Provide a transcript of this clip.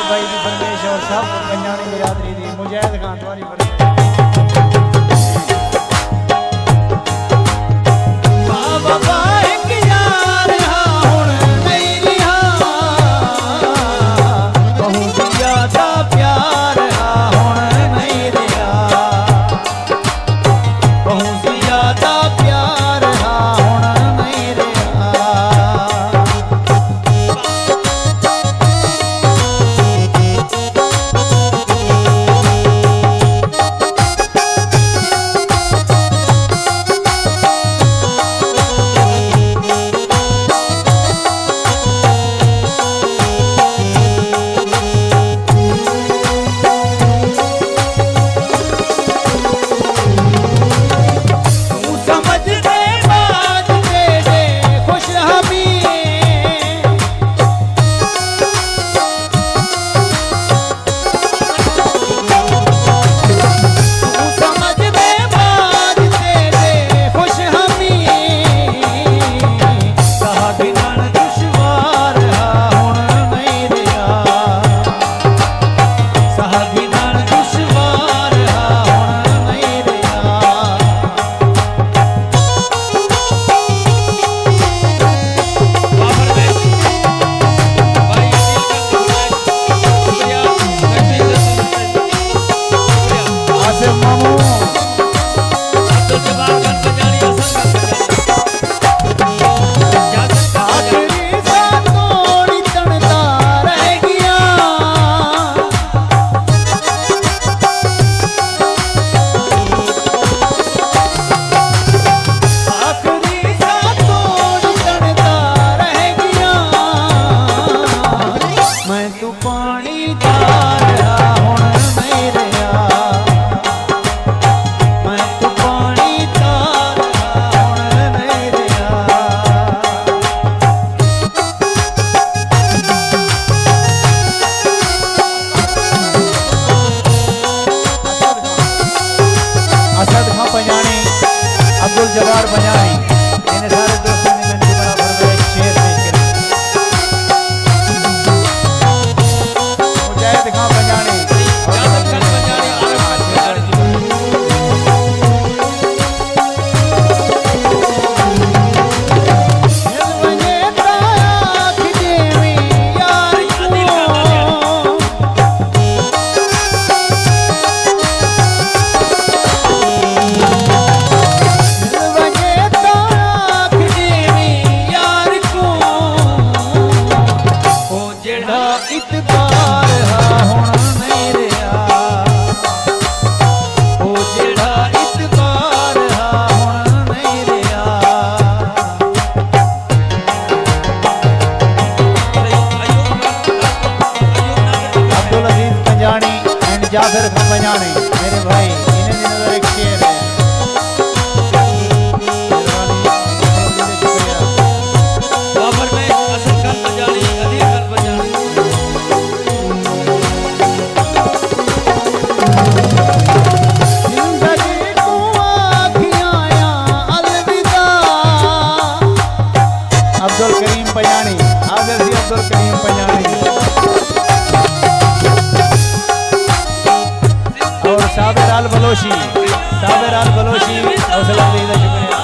भाई की फरमाइश और सब पंजानी बिरादरी दी मुजाहिद खान तुम्हारी फरमाइश अब्दुल जब्बार पंजानी इन्हें सारे दोस्तों ने गंजी बना फरमाइश शेर मुजाहिद खान पंजानी जाफर खान पंजानी मेरे भाई इन्हें दिनों एक शेर है बाबर में असद खान पंजानी अदील खान पंजानी जिंदगी को आखियां अलविदा अब्दुल करीम पंजानी आदर जी अब्दुल करीम पंजानी साबिर आल बलोशी हौसला दीदा शुक्रिया।